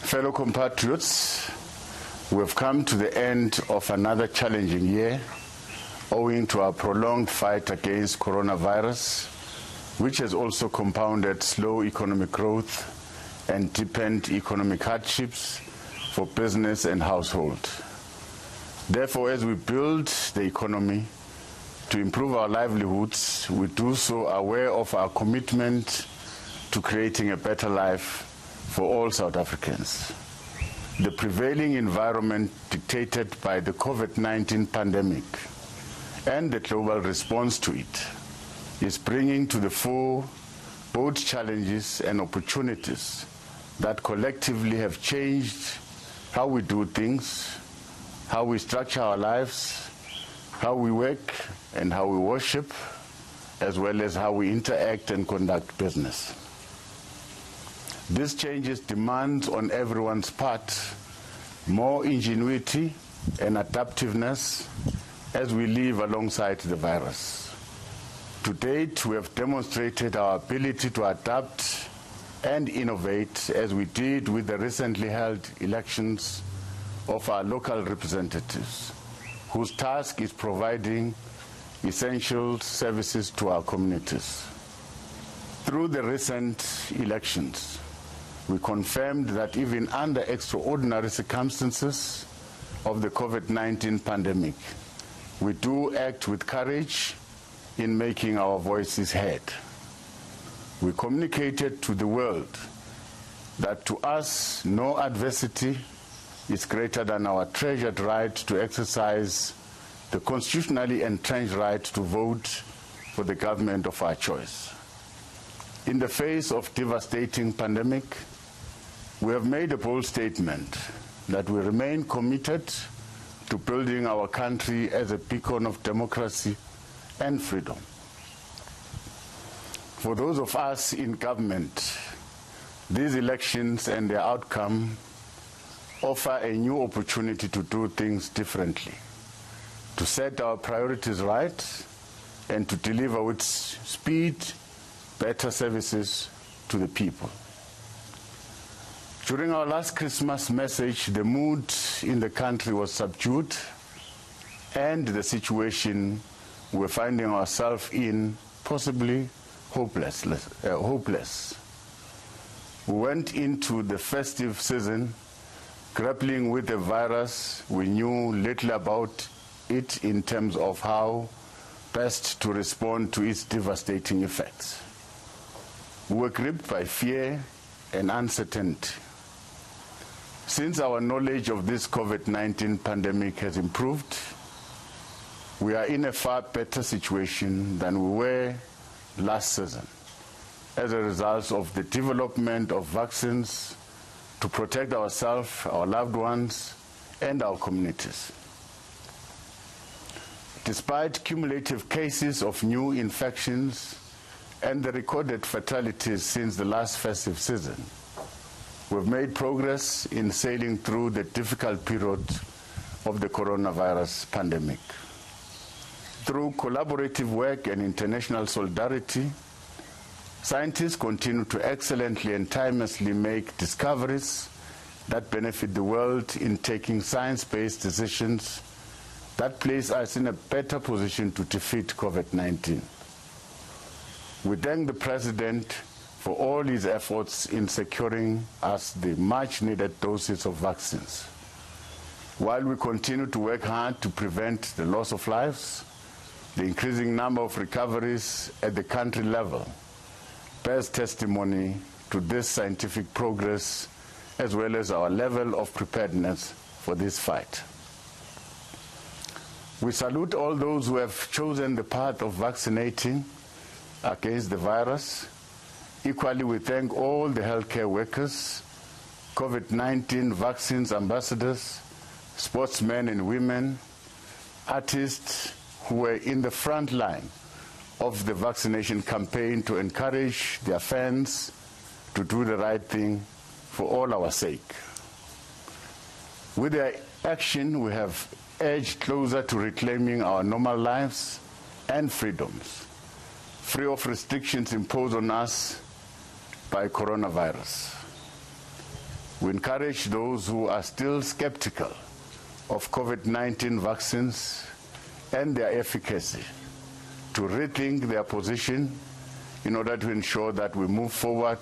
Fellow compatriots, we have come to the end of another challenging year owing to our prolonged fight against coronavirus, which has also compounded slow economic growth and deepened economic hardships for business and household. Therefore, as we build the economy to improve our livelihoods, we do so aware of our commitment to creating a better life for all South Africans. The prevailing environment dictated by the COVID-19 pandemic and the global response to it is bringing to the fore both challenges and opportunities that collectively have changed how we do things, how we structure our lives, how we work and how we worship, as well as how we interact and conduct business. This changes demands on everyone's part more ingenuity and adaptiveness as we live alongside the virus. To date, we have demonstrated our ability to adapt and innovate as we did with the recently held elections of our local representatives, whose task is providing essential services to our communities. Through the recent elections, we confirmed that even under extraordinary circumstances of the COVID-19 pandemic, we do act with courage in making our voices heard. We communicated to the world that to us, no adversity is greater than our treasured right to exercise the constitutionally entrenched right to vote for the government of our choice. In the face of devastating pandemic, we have made a bold statement that we remain committed to building our country as a beacon of democracy and freedom. For those of us in government, these elections and their outcome offer a new opportunity to do things differently, to set our priorities right, and to deliver with speed better services to the people. During our last Christmas message, the mood in the country was subdued, and the situation we're finding ourselves in possibly hopeless. We went into the festive season grappling with a virus we knew little about it in terms of how best to respond to its devastating effects. We were gripped by fear and uncertainty. Since our knowledge of this COVID-19 pandemic has improved, we are in a far better situation than we were last season as a result of the development of vaccines to protect ourselves, our loved ones, and our communities. Despite cumulative cases of new infections and the recorded fatalities since the last festive season, we've made progress in sailing through the difficult period of the coronavirus pandemic. Through collaborative work and international solidarity, scientists continue to excellently and timelessly make discoveries that benefit the world in taking science-based decisions that place us in a better position to defeat COVID-19. We thank the President for all his efforts in securing us the much-needed doses of vaccines, while we continue to work hard to prevent the loss of lives. The increasing number of recoveries at the country level bears testimony to this scientific progress, as well as our level of preparedness for this fight. We salute all those who have chosen the path of vaccinating against the virus. Equally, we thank all the healthcare workers, COVID-19 vaccines ambassadors, sportsmen and women, artists who were in the front line of the vaccination campaign to encourage their fans to do the right thing for all our sake. With their action, we have edged closer to reclaiming our normal lives and freedoms, free of restrictions imposed on us by coronavirus. We encourage those who are still skeptical of COVID-19 vaccines and their efficacy to rethink their position in order to ensure that we move forward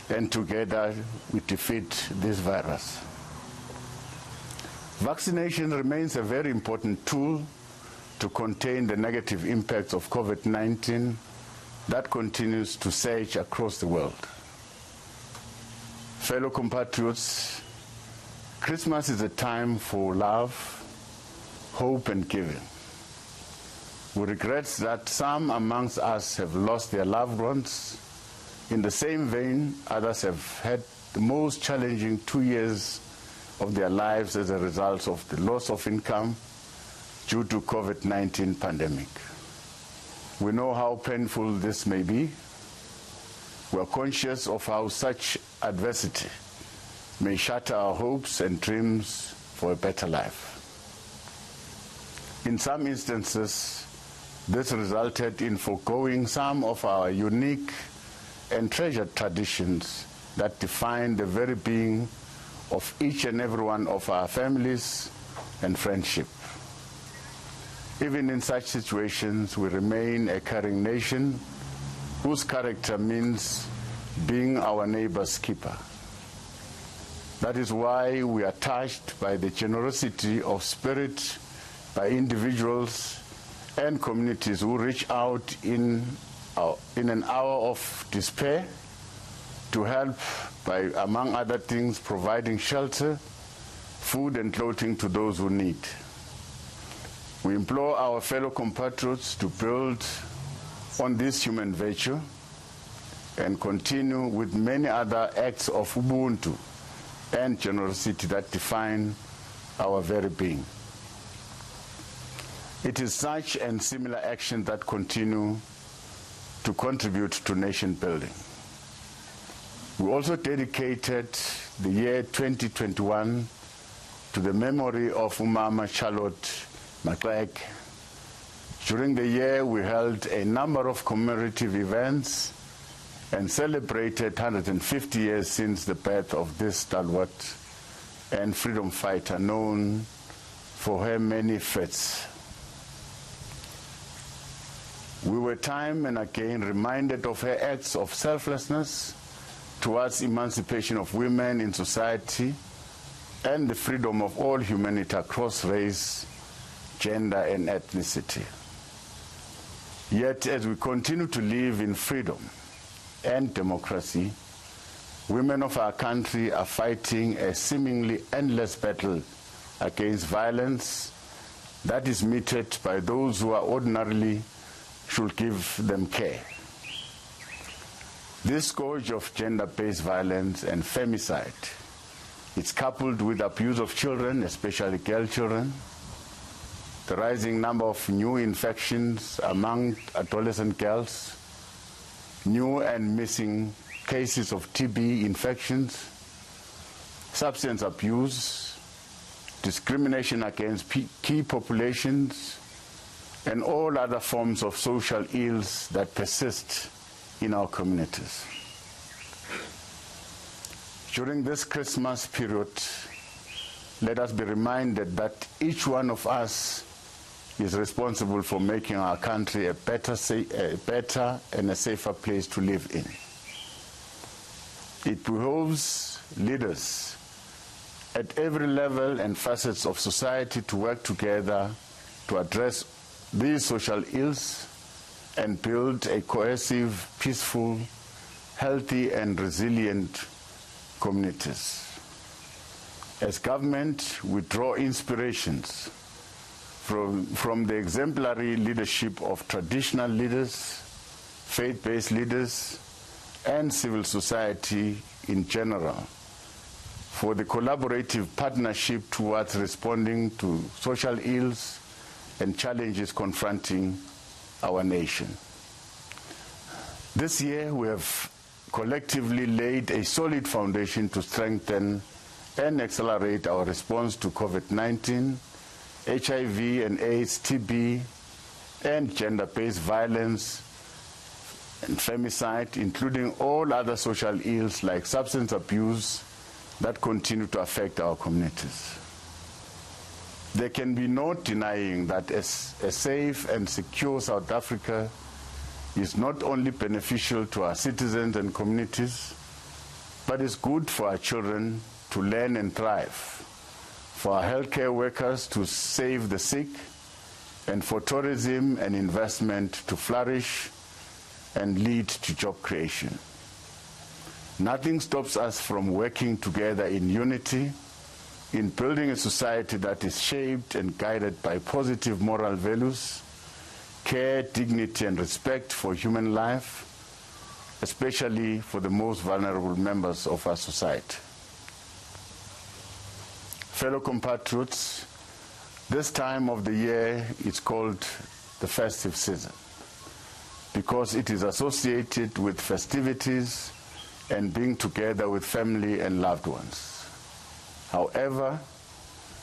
and together we defeat this virus. Vaccination remains a very important tool to contain the negative impacts of COVID-19 that continues to surge across the world. Fellow compatriots, Christmas is a time for love, hope, and giving. We regret that some amongst us have lost their loved ones. In the same vein, others have had the most challenging 2 years of their lives as a result of the loss of income due to COVID-19 pandemic. We know how painful this may be. We are conscious of how such adversity may shatter our hopes and dreams for a better life. In some instances, this resulted in foregoing some of our unique and treasured traditions that define the very being of each and every one of our families and friendship. Even in such situations, we remain a caring nation whose character means being our neighbor's keeper. That is why we are touched by the generosity of spirit by individuals and communities who reach out in an hour of despair to help by, among other things, providing shelter, food and clothing to those who need. We implore our fellow compatriots to build on this human virtue and continue with many other acts of ubuntu and generosity that define our very being. It is such and similar action that continue to contribute to nation building. We also dedicated the year 2021 to the memory of Umama Charlotte Maxeke. During the year, we held a number of commemorative events and celebrated 150 years since the birth of this stalwart and freedom fighter known for her many feats. We were time and again reminded of her acts of selflessness towards emancipation of women in society and the freedom of all humanity across race, gender, and ethnicity. Yet, as we continue to live in freedom and democracy, women of our country are fighting a seemingly endless battle against violence that is meted by those who are ordinarily should give them care. This scourge of gender-based violence and femicide is coupled with abuse of children, especially girl children, the rising number of new infections among adolescent girls, new and missing cases of TB infections, substance abuse, discrimination against key populations, and all other forms of social ills that persist in our communities. During this Christmas period, let us be reminded that each one of us is responsible for making our country a better and a safer place to live in. It behoves leaders at every level and facets of society to work together to address these social ills and build a cohesive, peaceful, healthy, and resilient communities. As government, we draw inspirations from the exemplary leadership of traditional leaders, faith-based leaders, and civil society in general for the collaborative partnership towards responding to social ills and challenges confronting our nation. This year, we have collectively laid a solid foundation to strengthen and accelerate our response to COVID-19, HIV and AIDS, TB, and gender-based violence and femicide, including all other social ills like substance abuse that continue to affect our communities. There can be no denying that a safe and secure South Africa is not only beneficial to our citizens and communities, but is good for our children to learn and thrive, for our healthcare workers to save the sick, and for tourism and investment to flourish and lead to job creation. Nothing stops us from working together in unity, in building a society that is shaped and guided by positive moral values, care, dignity, and respect for human life, especially for the most vulnerable members of our society. Fellow compatriots, this time of the year is called the festive season because it is associated with festivities and being together with family and loved ones. However,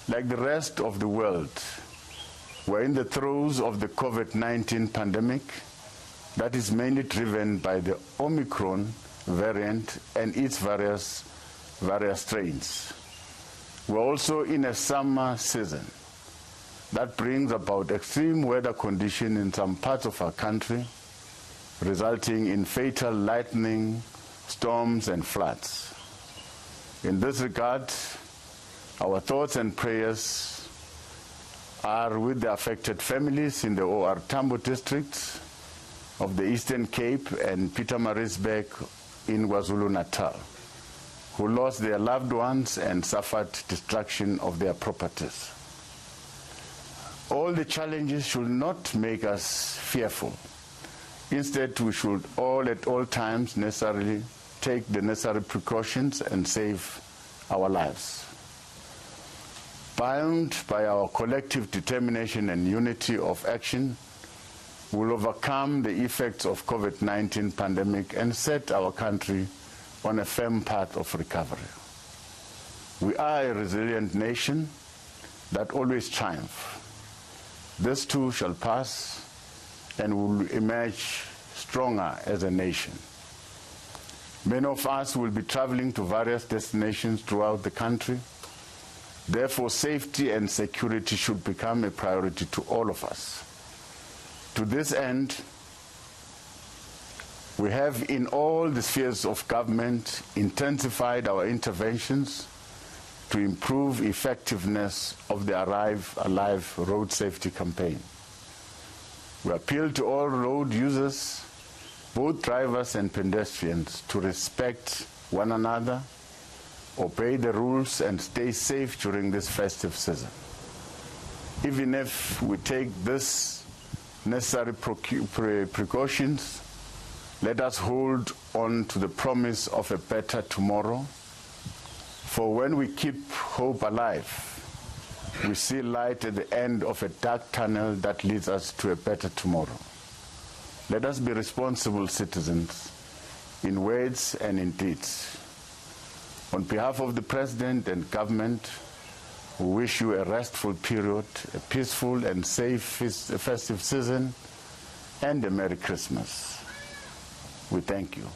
like the rest of the world, we're in the throes of the COVID-19 pandemic that is mainly driven by the Omicron variant and its various strains. We're also in a summer season that brings about extreme weather conditions in some parts of our country, resulting in fatal lightning, storms, and floods. In this regard, our thoughts and prayers are with the affected families in the OR Tambo districts of the Eastern Cape and Pietermaritzburg in KwaZulu-Natal, who lost their loved ones and suffered destruction of their properties. All the challenges should not make us fearful. Instead, we should all at all times necessarily take the necessary precautions and save our lives. Bound by our collective determination and unity of action, we will overcome the effects of COVID-19 pandemic and set our country on a firm path of recovery. We are a resilient nation that always triumphs. This too shall pass, and we will emerge stronger as a nation. Many of us will be traveling to various destinations throughout the country. Therefore, safety and security should become a priority to all of us. To this end, we have in all the spheres of government intensified our interventions to improve effectiveness of the Arrive Alive road safety campaign. We appeal to all road users, both drivers and pedestrians, to respect one another, obey the rules, and stay safe during this festive season. Even if we take this necessary precautions, let us hold on to the promise of a better tomorrow. For when we keep hope alive, we see light at the end of a dark tunnel that leads us to a better tomorrow. Let us be responsible citizens in words and in deeds. On behalf of the President and government, we wish you a restful period, a peaceful and safe festive season, and a Merry Christmas. We thank you.